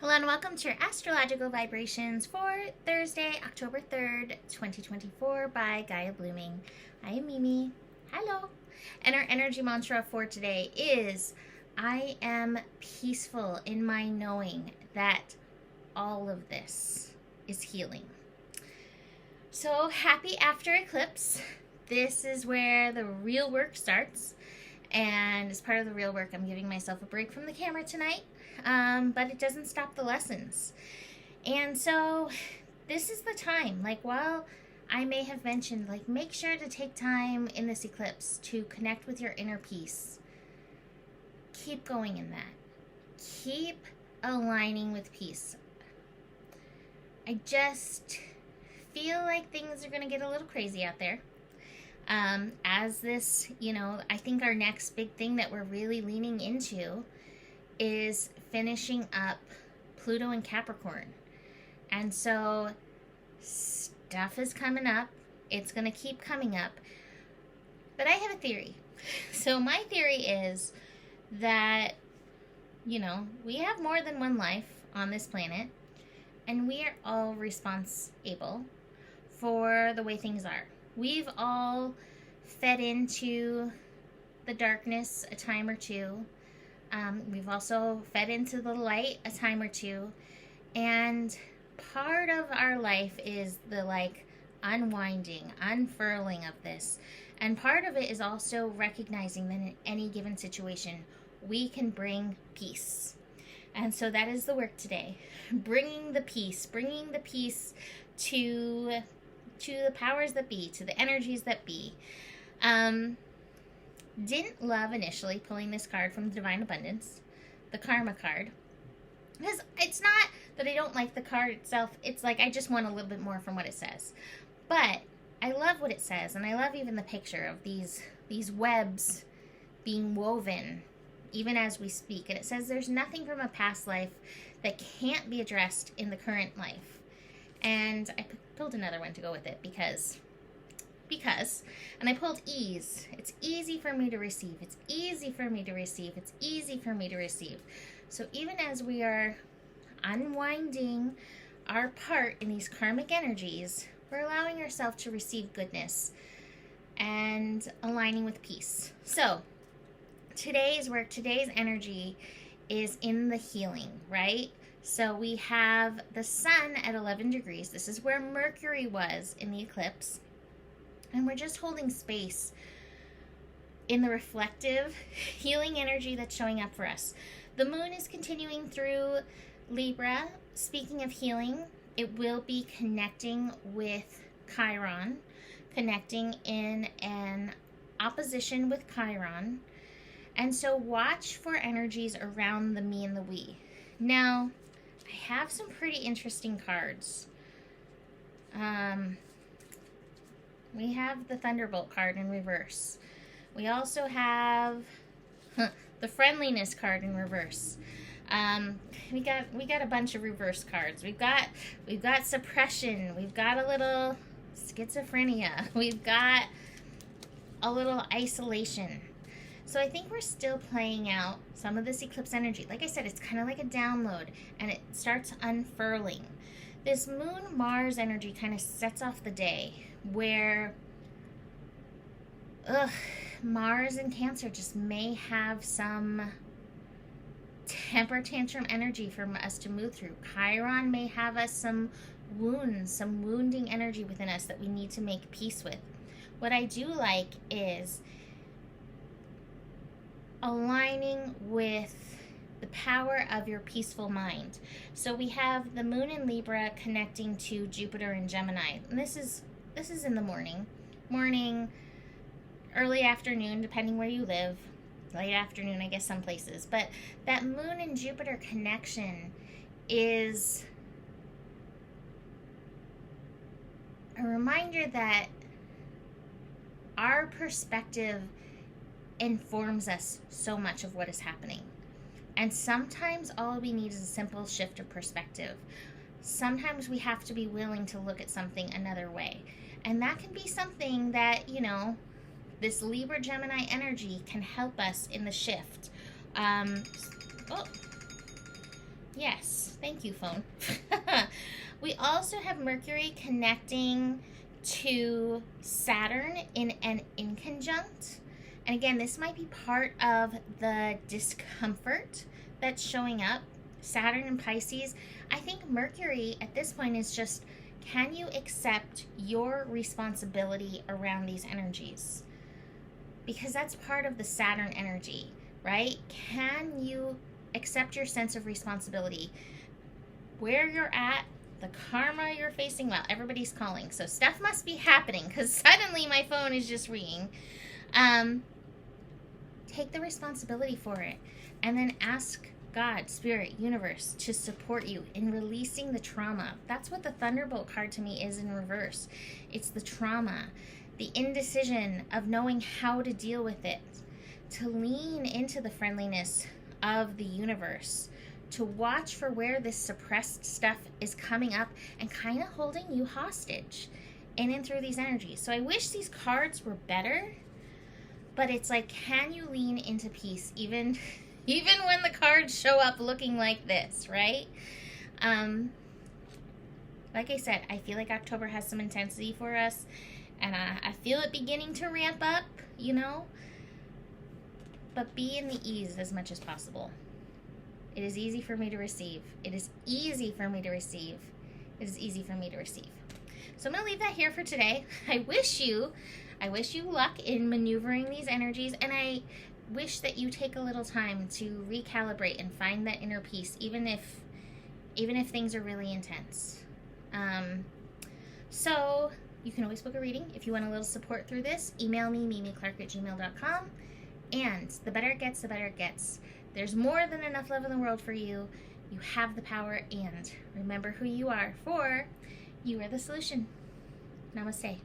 Hello and welcome to your astrological vibrations for Thursday, October 3rd, 2024 by Gaia Blooming. I am Mimi. Hello. And our energy mantra for today is I am peaceful in my knowing that all of this is healing. So happy after eclipse. This is where the real work starts. And as part of the real work, I'm giving myself a break from the camera tonight. But it doesn't stop the lessons. And so this is the time, while I may have mentioned, make sure to take time in this eclipse to connect with your inner peace. Keep going in that. Keep aligning with peace. I just feel like things are going to get a little crazy out there. As this, I think our next big thing that we're really leaning into is finishing up Pluto and Capricorn. And so stuff is coming up. It's going to keep coming up. But I have a theory. So my theory is that, we have more than one life on this planet, and we are all responsible for the way things are. We've all fed into the darkness a time or two. We've also fed into the light a time or two. And part of our life is the unwinding, unfurling of this. And part of it is also recognizing that in any given situation, we can bring peace. And so that is the work today. Bringing the peace to the powers that be, to the energies that be. Didn't love initially pulling this card from Divine Abundance, the Karma card, because it's not that I don't like the card itself. It's I just want a little bit more from what it says. But I love what it says, and I love even the picture of these webs being woven even as we speak. And it says there's nothing from a past life that can't be addressed in the current life. And I pulled another one to go with it because, and I pulled ease. It's easy for me to receive. It's easy for me to receive. It's easy for me to receive. So even as we are unwinding our part in these karmic energies, we're allowing ourselves to receive goodness and aligning with peace. So today's work, today's energy is in the healing, right? So we have the sun at 11 degrees. This is where Mercury was in the eclipse. And we're just holding space in the reflective, healing energy that's showing up for us. The moon is continuing through Libra. Speaking of healing, it will be connecting with Chiron, connecting in an opposition with Chiron. And so watch for energies around the me and the we. Now, I have some pretty interesting cards. We have the Thunderbolt card in reverse. We also have the Friendliness card in reverse. We got a bunch of reverse cards. We've got Suppression. We've got a little Schizophrenia. We've got a little Isolation. So I think we're still playing out some of this eclipse energy. Like I said, it's kind of like a download, and it starts unfurling. This Moon-Mars energy kind of sets off the day where Mars and Cancer just may have some temper tantrum energy for us to move through. Chiron may have us some wounds, some wounding energy within us that we need to make peace with. What I do like is aligning with the power of your peaceful mind. So we have the moon in Libra connecting to Jupiter and Gemini. And this is in the morning, early afternoon, depending where you live. Late afternoon, I guess, some places. But that moon and Jupiter connection is a reminder that our perspective informs us so much of what is happening. And sometimes all we need is a simple shift of perspective. Sometimes we have to be willing to look at something another way. And that can be something that, this Libra Gemini energy can help us in the shift. Yes, thank you, phone. We also have Mercury connecting to Saturn in an inconjunct. And again, this might be part of the discomfort that's showing up. Saturn and Pisces. I think Mercury at this point is just, can you accept your responsibility around these energies? Because that's part of the Saturn energy, right? Can you accept your sense of responsibility? Where you're at, the karma you're facing, well, everybody's calling. So stuff must be happening because suddenly my phone is just ringing. Take the responsibility for it. And then ask God, Spirit, Universe to support you in releasing the trauma. That's what the Thunderbolt card to me is in reverse. It's the trauma, the indecision of knowing how to deal with it, to lean into the friendliness of the universe, to watch for where this suppressed stuff is coming up and kind of holding you hostage in and through these energies. So I wish these cards were better, but it's like, can you lean into peace even when the cards show up looking like this, right? Like I said, I feel like October has some intensity for us, and I feel it beginning to ramp up, you know? But be in the ease as much as possible. It is easy for me to receive. It is easy for me to receive. It is easy for me to receive. So I'm going to leave that here for today. I wish you luck in maneuvering these energies, and I wish that you take a little time to recalibrate and find that inner peace, even if things are really intense. So you can always book a reading. If you want a little support through this, email me, mimiclark@gmail.com. And the better it gets, the better it gets. There's more than enough love in the world for you. You have the power, and remember who you are, for you are the solution. Namaste.